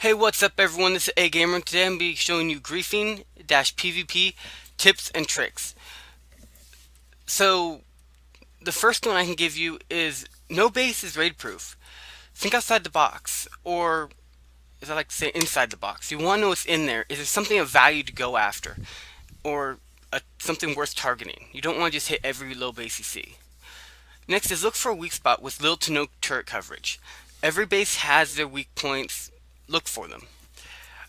Hey, what's up, everyone? This is A Gamer. Today I'm going to be showing you griefing-PvP tips and tricks. So, the first one I can give you is no base is raid proof. Think outside the box, or as I like to say, inside the box. You want to know what's in there. Is there something of value to go after, or something worth targeting? You don't want to just hit every low base you see. Next is look for a weak spot with little to no turret coverage. Every base has their weak points. Look for them.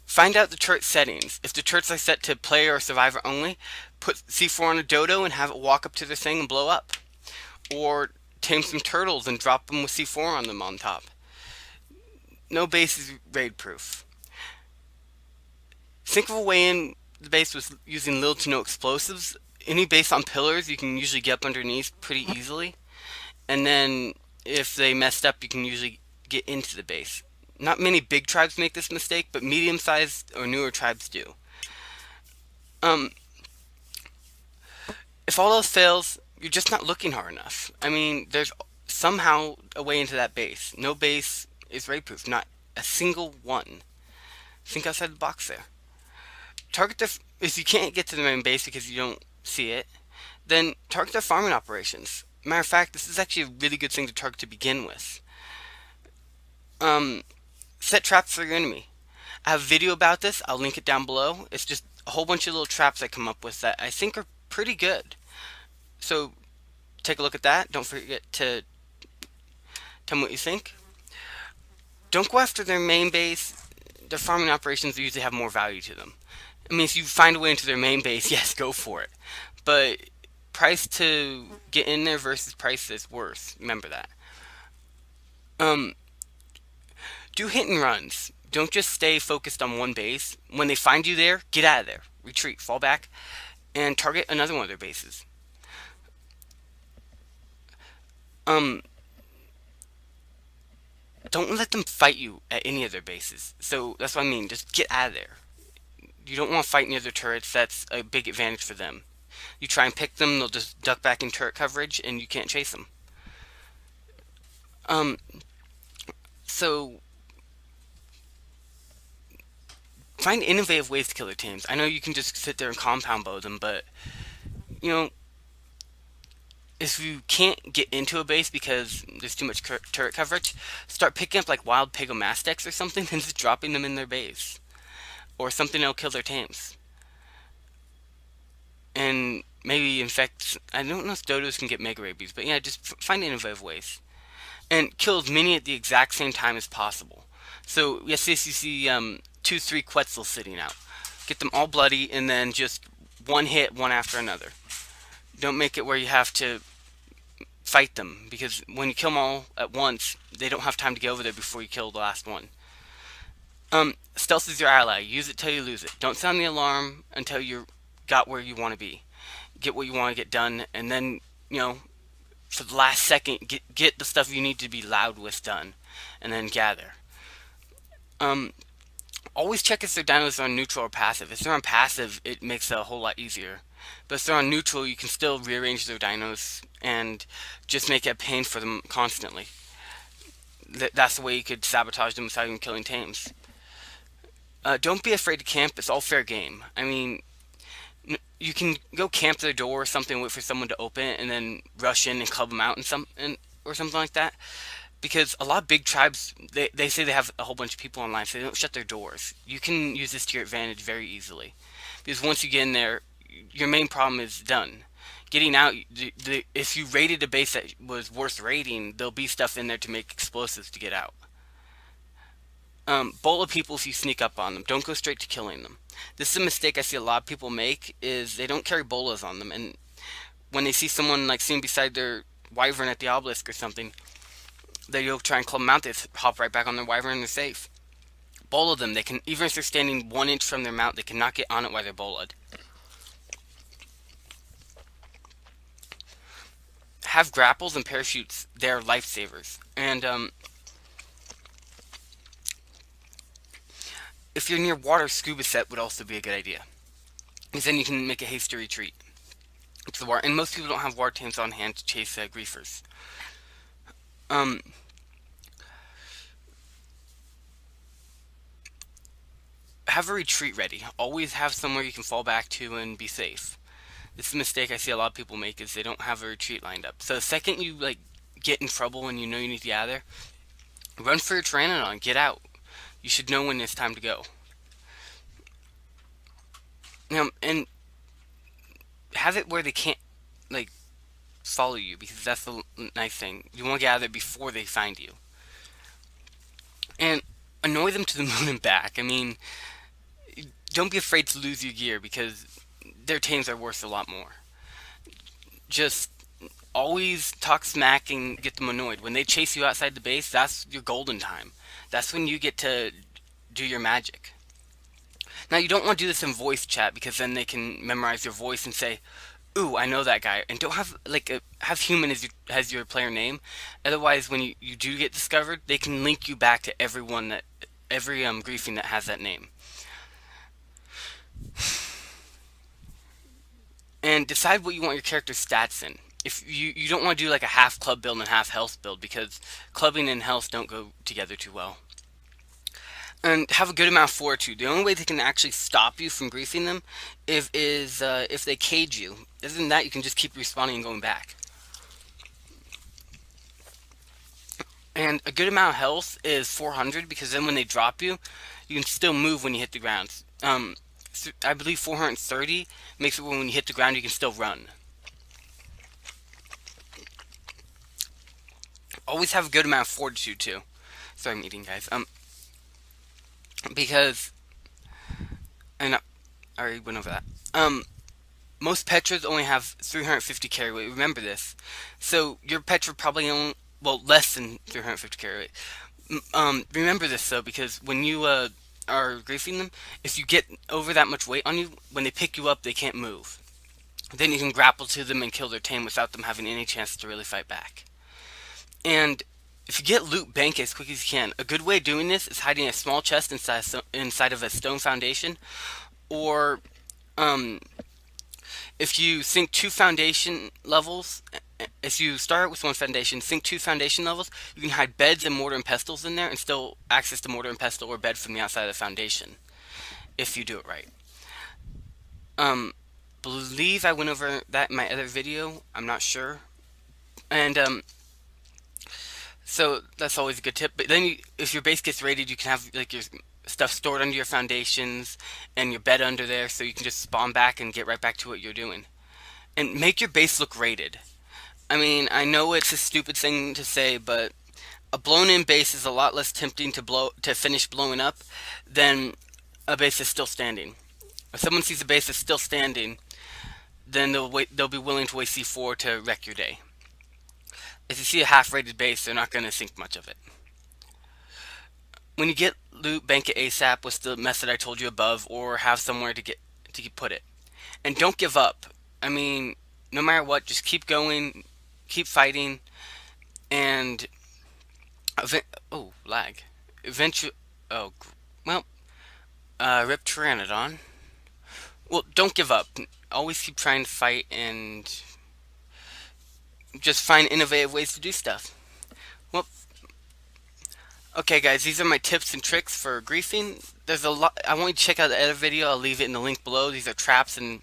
Find out the turret settings. If the turrets are set to player or survivor only, put C4 on a dodo and have it walk up to their thing and blow up. Or tame some turtles and drop them with C4 on them on top. No base is raid proof. Think of a way in the base with using little to no explosives. Any base on pillars you can usually get up underneath pretty easily. And then if they messed up, you can usually get into the base. Not many big tribes make this mistake, but medium-sized or newer tribes do. Um, if all else fails, you're just not looking hard enough. I mean, there's somehow a way into that base. No base is raid proof, not a single one. Think outside the box there. Target the if you can't get to the main base because you don't see it, then target their farming operations. Matter of fact, this is actually a really good thing to target to begin with. Um, Set traps for your enemy. I have a video about this. I'll link it down below. It's just a whole bunch of little traps I come up with that I think are pretty good. So take a look at that. Don't forget to tell me what you think. Don't go after their main base. Their farming operations usually have more value to them. I mean, if you find a way into their main base, yes, go for it. But price to get in there versus price is worth. Remember that. Um, do hit and runs. Don't just stay focused on one base. When they find you there, get out of there. Retreat, fall back, and target another one of their bases. Um, don't let them fight you at any of their bases. So that's what I mean. Just get out of there. You don't want to fight near their turrets. That's a big advantage for them. You try and pick them, they'll just duck back in turret coverage, and you can't chase them. Um, so find innovative ways to kill their teams. I know you can just sit there and compound bow them, but you know, if you can't get into a base because there's too much turret coverage, start picking up like wild Pygomastics or something and just dropping them in their base. Or something that'll kill their tames. And maybe infect. I don't know if dodos can get mega rabies, but yeah, just find innovative ways. And kill as many at the exact same time as possible. So, yes, you see 2, 3 Quetzals sitting out. Get them all bloody and then just one hit, one after another. Don't make it where you have to fight them, because when you kill them all at once, they don't have time to get over there before you kill the last one. Stealth is your ally. Use it till you lose it. Don't sound the alarm until you got where you want to be. Get what you want to get done, and then, you know, for the last second, get the stuff you need to be loud with done, and then gather. Um, Always check if their dinos are on neutral or passive. If they're on passive, it makes it a whole lot easier. But if they're on neutral, you can still rearrange their dinos and just make it a pain for them constantly. That's the way you could sabotage them without even killing tames. Don't be afraid to camp. It's all fair game. I mean, you can go camp their door or something, wait for someone to open it, and then rush in and club them out or something like that. Because a lot of big tribes, they say they have a whole bunch of people online, so they don't shut their doors. You can use this to your advantage very easily. Because once you get in there, your main problem is done. Getting out, if you raided a base that was worth raiding, there'll be stuff in there to make explosives to get out. Bola people if you sneak up on them. Don't go straight to killing them. This is a mistake I see a lot of people make, is they don't carry bolas on them, and when they see someone like sitting beside their wyvern at the obelisk or something, they go try and club them out, they hop right back on their wyvern and they're safe. Bola them. They can, even if they're standing 1 inch from their mount, they cannot get on it while they're bola'd. Have grapples and parachutes. They're lifesavers. And if you're near water, scuba set would also be a good idea, because then you can make a hasty retreat to the water. And most people don't have water tames on hand to chase griefers. Um, have a retreat ready. Always have somewhere you can fall back to and be safe. This is a mistake I see a lot of people make, is they don't have a retreat lined up. So the second you like get in trouble and you know you need to get out of there, run for your Pteranodon, get out. You should know when it's time to go. And have it where they can't like follow you, because that's the nice thing. You want to get out of there before they find you. And annoy them to the moon and back. I mean, don't be afraid to lose your gear, because their tames are worth a lot more. Just always talk smack and get them annoyed. When they chase you outside the base, that's your golden time. That's when you get to do your magic. Now, you don't want to do this in voice chat, because then they can memorize your voice and say, "Ooh, I know that guy," and don't have have human as your player name. Otherwise, when you do get discovered, they can link you back to every griefing that has that name. And decide what you want your character's stats in. If you don't want to do like a half club build and half health build, because clubbing and health don't go together too well. And have a good amount of fortitude. The only way they can actually stop you from griefing them is if they cage you. Other than that, you can just keep respawning and going back. And a good amount of health is 400, because then when they drop you, you can still move when you hit the ground. I believe 430 makes it when you hit the ground you can still run. Always have a good amount of fortitude too. Sorry, I'm eating, guys. Because, and I already went over that. Most Petras only have 350 carry weight. Remember this. So your Petra probably only, well, less than 350 carry weight. Remember this though, because when you are griefing them, if you get over that much weight on you, when they pick you up, they can't move. Then you can grapple to them and kill their tame without them having any chance to really fight back. And if you get loot, bank it as quick as you can. A good way of doing this is hiding a small chest inside of a stone foundation, or if you sink 2 foundation levels. If you start with 1 foundation, sink 2 foundation levels, you can hide beds and mortar and pestles in there and still access the mortar and pestle or bed from the outside of the foundation, if you do it right. Believe I went over that in my other video. I'm not sure. And so that's always a good tip. But then if your base gets raided, you can have like your stuff stored under your foundations and your bed under there, so you can just spawn back and get right back to what you're doing. And make your base look raided. I mean, I know it's a stupid thing to say, but a blown-in base is a lot less tempting to finish blowing up than a base that's still standing. If someone sees a base that's still standing, then they'll be willing to waste C4 to wreck your day. If you see a half-rated base, they're not going to think much of it. When you get loot, bank it ASAP with the method I told you above, or have somewhere to put it. And don't give up. I mean, no matter what, just keep going, keep fighting, and oh, lag. Eventually, oh, well, rip Pteranodon. Well, don't give up. Always keep trying to fight and just find innovative ways to do stuff. Well, okay guys, these are my tips and tricks for griefing. There's a lot. I want you to check out the other video. I'll leave it in the link below. These are traps and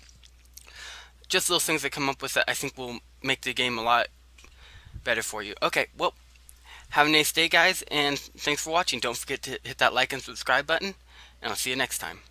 just little things I come up with that I think will make the game a lot better for you. Okay, well, have a nice day guys, and thanks for watching. Don't forget to hit that like and subscribe button, and I'll see you next time.